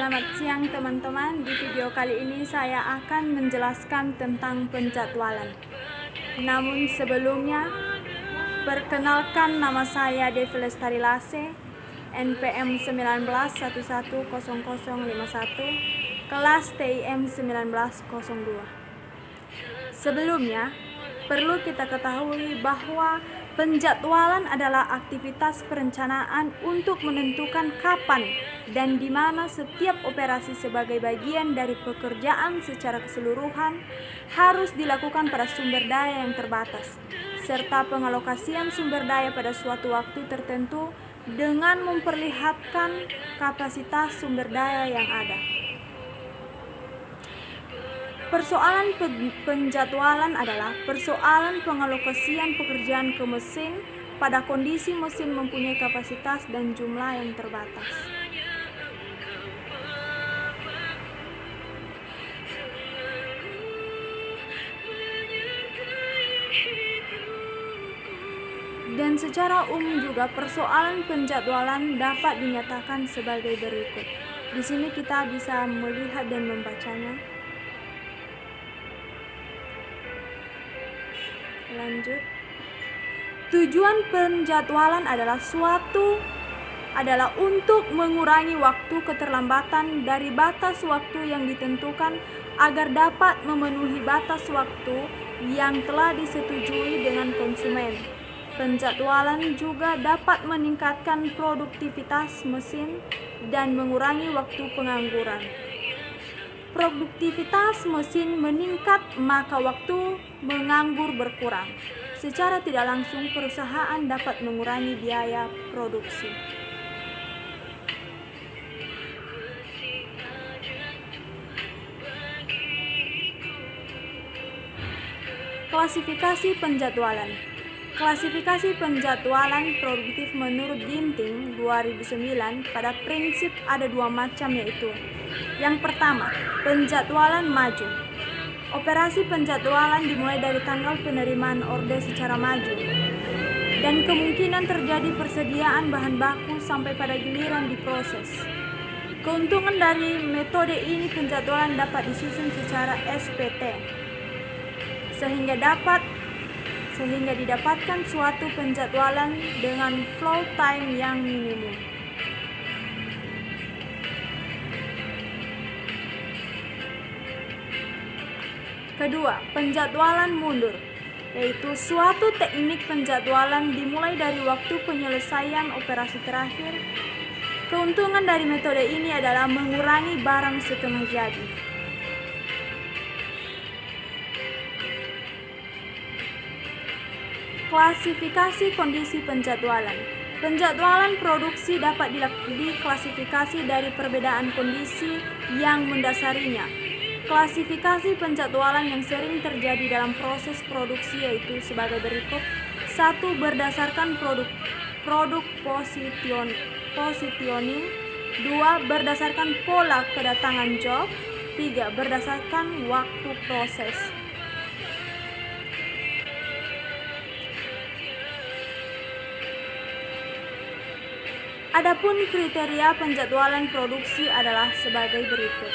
Selamat siang teman-teman. Di video kali ini saya akan menjelaskan tentang penjadwalan. Namun sebelumnya, perkenalkan nama saya Devi Lestari Lase, NPM 19110051, kelas TIM 1902. Sebelumnya, perlu kita ketahui bahwa penjadwalan adalah aktivitas perencanaan untuk menentukan kapan dan di mana setiap operasi sebagai bagian dari pekerjaan secara keseluruhan harus dilakukan pada sumber daya yang terbatas, serta pengalokasian sumber daya pada suatu waktu tertentu dengan memperlihatkan kapasitas sumber daya yang ada. Persoalan penjadwalan adalah persoalan pengalokasian pekerjaan ke mesin pada kondisi mesin mempunyai kapasitas dan jumlah yang terbatas. Dan secara umum juga persoalan penjadwalan dapat dinyatakan sebagai berikut. Di sini kita bisa melihat dan membacanya. Lanjut. Tujuan penjadwalan adalah untuk mengurangi waktu keterlambatan dari batas waktu yang ditentukan agar dapat memenuhi batas waktu yang telah disetujui dengan konsumen. Penjadwalan juga dapat meningkatkan produktivitas mesin dan mengurangi waktu pengangguran. Produktivitas mesin meningkat, maka waktu menganggur berkurang. Secara tidak langsung, perusahaan dapat mengurangi biaya produksi. Klasifikasi penjadwalan. Klasifikasi penjadwalan produktif menurut Ginting 2009 pada prinsip ada dua macam, yaitu yang pertama, penjadwalan maju. Operasi penjadwalan dimulai dari tanggal penerimaan order secara maju dan kemungkinan terjadi persediaan bahan baku sampai pada giliran diproses. Keuntungan dari metode ini, penjadwalan dapat disusun secara SPT sehingga didapatkan suatu penjadwalan dengan flow time yang minimum. Kedua, penjadwalan mundur, yaitu suatu teknik penjadwalan dimulai dari waktu penyelesaian operasi terakhir. Keuntungan dari metode ini adalah mengurangi barang setengah jadi. Klasifikasi kondisi penjadwalan. Penjadwalan produksi dapat diklasifikasi dari perbedaan kondisi yang mendasarinya. Klasifikasi penjadwalan yang sering terjadi dalam proses produksi yaitu sebagai berikut. 1. Berdasarkan produk positioning. 2. Berdasarkan pola kedatangan job. 3. Berdasarkan waktu proses. Adapun kriteria penjadwalan produksi adalah sebagai berikut.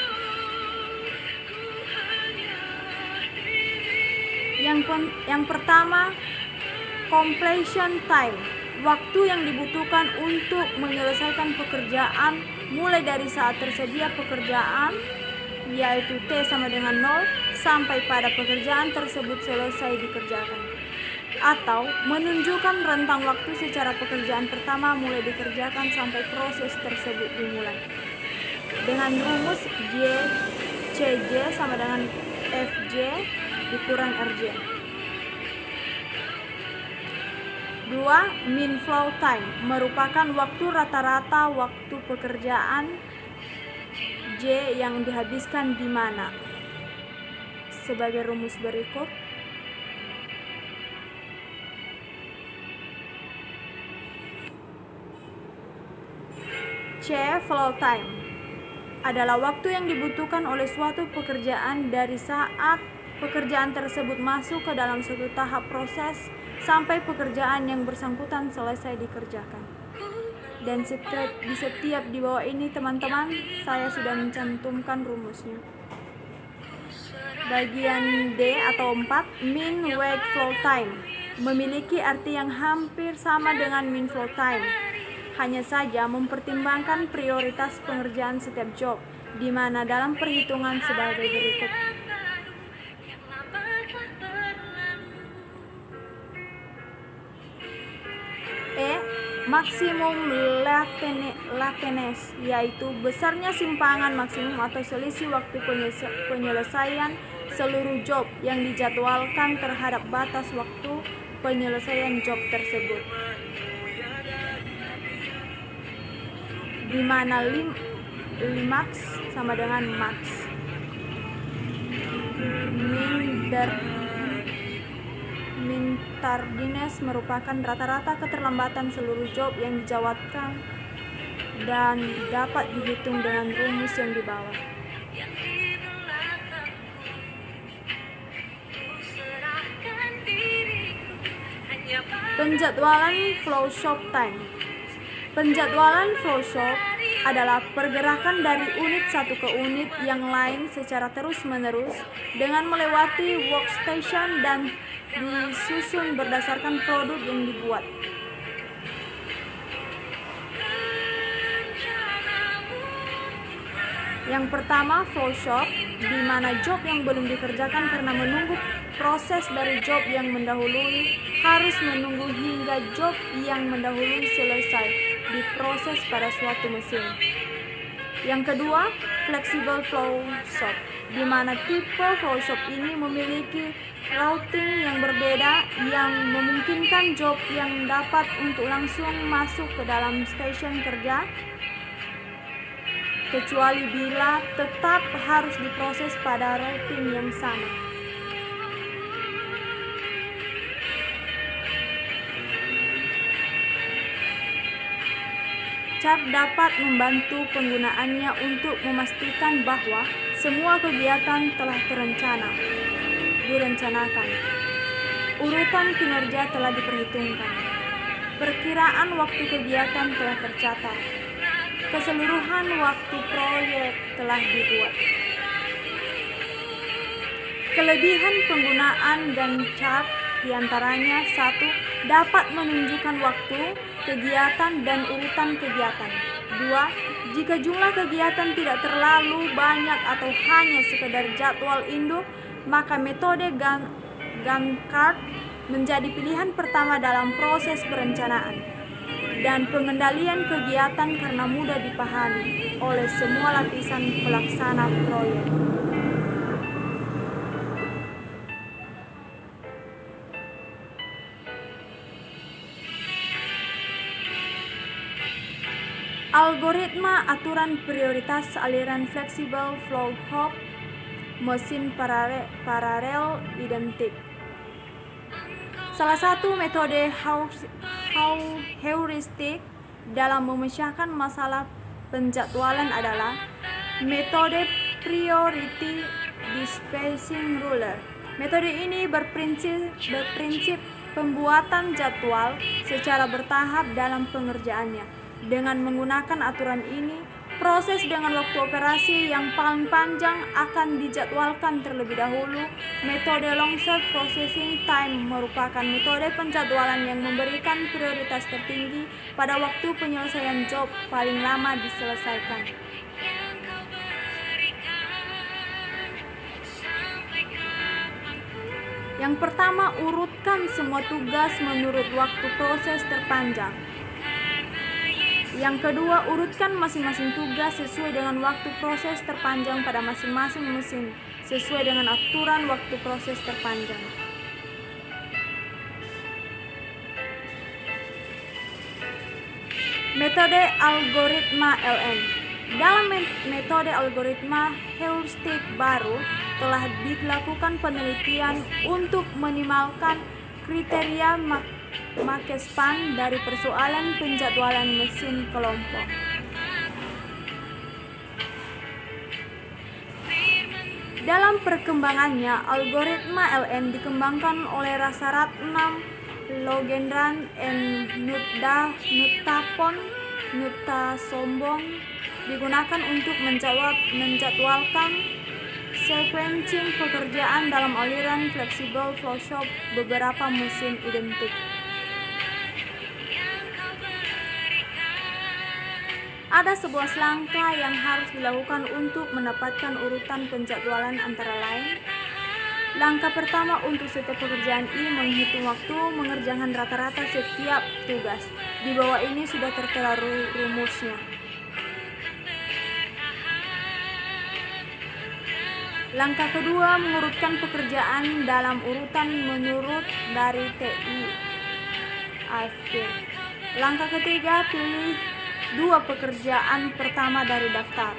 Yang pertama, completion time, waktu yang dibutuhkan untuk menyelesaikan pekerjaan mulai dari saat tersedia pekerjaan, yaitu T sama dengan 0, sampai pada pekerjaan tersebut selesai dikerjakan. Atau menunjukkan rentang waktu secara pekerjaan pertama mulai dikerjakan sampai proses tersebut dimulai. Dengan rumus CJ sama dengan FJ dikurang RJ. 2. Mean flow time merupakan waktu rata-rata waktu pekerjaan J yang dihabiskan di mana. Sebagai rumus berikut. C. Flow time adalah waktu yang dibutuhkan oleh suatu pekerjaan dari saat pekerjaan tersebut masuk ke dalam suatu tahap proses sampai pekerjaan yang bersangkutan selesai dikerjakan. Dan di setiap di bawah ini teman-teman, saya sudah mencantumkan rumusnya. Bagian D atau 4, mean wait flow time, memiliki arti yang hampir sama dengan mean flow time. Hanya saja mempertimbangkan prioritas pengerjaan setiap job, di mana dalam perhitungan sebagai berikut. E. Maksimum lateness, yaitu besarnya simpangan maksimum atau selisih waktu penyelesaian seluruh job yang dijadwalkan terhadap batas waktu penyelesaian job tersebut, di mana limax sama dengan max. Mean tardiness merupakan rata-rata keterlambatan seluruh job yang dijadwalkan dan dapat dihitung dengan rumus yang di bawah. Penjadwalan flow shop time. Penjadwalan flow shop adalah pergerakan dari unit satu ke unit yang lain secara terus-menerus dengan melewati workstation dan disusun berdasarkan produk yang dibuat. Yang pertama, flow shop, di mana job yang belum dikerjakan karena menunggu proses dari job yang mendahului harus menunggu hingga job yang mendahului selesai diproses pada suatu mesin. Yang kedua, flexible flow shop, di mana tipe flow shop ini memiliki routing yang berbeda yang memungkinkan job yang dapat untuk langsung masuk ke dalam stasiun kerja, kecuali bila tetap harus diproses pada routing yang sama. Chart dapat membantu penggunaannya untuk memastikan bahwa semua kegiatan telah direncanakan. Urutan kinerja telah diperhitungkan. Perkiraan waktu kegiatan telah tercatat. Keseluruhan waktu proyek telah dibuat. Kelebihan penggunaan Gantt chart diantaranya: 1. Dapat menunjukkan waktu, kegiatan, dan urutan kegiatan. 2. Jika jumlah kegiatan tidak terlalu banyak atau hanya sekedar jadwal induk, maka metode Gantt chart menjadi pilihan pertama dalam proses perencanaan dan pengendalian kegiatan karena mudah dipahami oleh semua lapisan pelaksana proyek. Algoritma aturan prioritas aliran flexible flow hop mesin paralel identik. Salah satu metode heuristik dalam memecahkan masalah penjadwalan adalah metode priority dispatching ruler. Metode ini berprinsip pembuatan jadwal secara bertahap dalam pengerjaannya. Dengan menggunakan aturan ini, proses dengan waktu operasi yang paling panjang akan dijadwalkan terlebih dahulu. Metode long short processing time merupakan metode penjadwalan yang memberikan prioritas tertinggi pada waktu penyelesaian job paling lama diselesaikan. Yang pertama, urutkan semua tugas menurut waktu proses terpanjang. Yang kedua, urutkan masing-masing tugas sesuai dengan waktu proses terpanjang pada masing-masing mesin, sesuai dengan aturan waktu proses terpanjang. Metode algoritma LN. Dalam metode algoritma heuristik baru telah dilakukan penelitian untuk minimalkan kriteria make span dari persoalan penjadwalan mesin kelompok. Dalam perkembangannya, algoritma LN dikembangkan oleh Rasarat 6, Logendran, and Nuttapon Nukta sombong digunakan untuk menjadwalkan sequencing pekerjaan dalam aliran fleksibel flowchart beberapa mesin identik. Ada 11 langkah yang harus dilakukan untuk mendapatkan urutan penjadwalan antara lain. Langkah pertama, untuk setiap pekerjaan I, menghitung waktu mengerjakan rata-rata setiap tugas. Di bawah ini sudah tertera rumusnya. Langkah kedua, mengurutkan pekerjaan dalam urutan menurut dari TI AFG. Langkah ketiga, pilih 2 pekerjaan pertama dari daftar.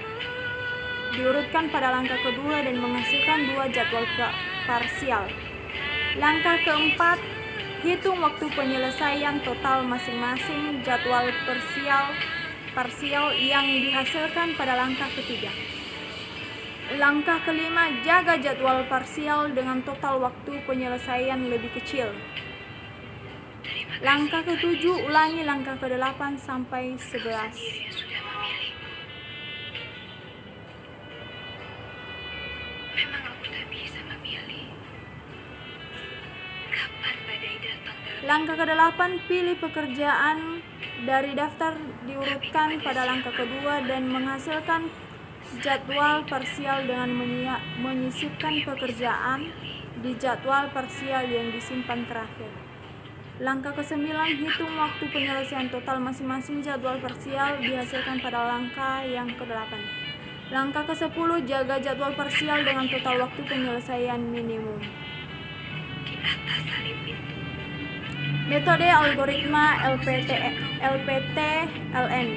Diurutkan pada langkah kedua dan menghasilkan 2 jadwal parsial. Langkah keempat, hitung waktu penyelesaian total masing-masing jadwal parsial yang dihasilkan pada langkah ketiga. Langkah kelima, jaga jadwal parsial dengan total waktu penyelesaian lebih kecil. Langkah ketujuh, ulangi langkah ke-8 sampai 11. Memang aku tak bisa memilih kapan badai datang dalam Langkah ke-8, pilih pekerjaan dari daftar, diurutkan pada langkah kedua dan menghasilkan jadwal parsial dengan menyisipkan pekerjaan di jadwal parsial yang disimpan terakhir. Langkah ke-9, hitung waktu penyelesaian total masing-masing jadwal parsial dihasilkan pada langkah yang ke-8. Langkah ke-10, jaga jadwal parsial dengan total waktu penyelesaian minimum. di atas salib itu. Metode algoritma LPT-LN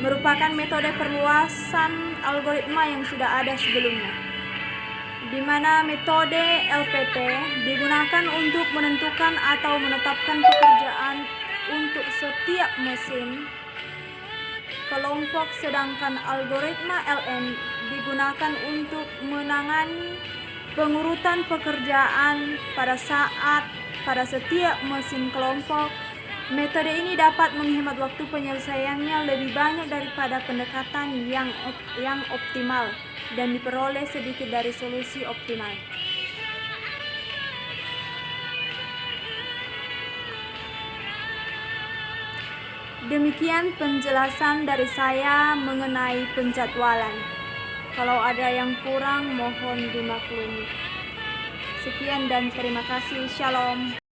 merupakan metode perluasan algoritma yang sudah ada sebelumnya, di mana metode LPT digunakan untuk menentukan atau menetapkan pekerjaan untuk setiap mesin kelompok, sedangkan algoritma LN digunakan untuk menangani pengurutan pekerjaan pada setiap mesin kelompok. Metode ini dapat menghemat waktu penyelesaiannya lebih banyak daripada pendekatan yang optimal dan diperoleh sedikit dari solusi optimal. Demikian penjelasan dari saya mengenai penjadwalan. Kalau ada yang kurang, mohon dimaklumi. Sekian dan terima kasih. Shalom.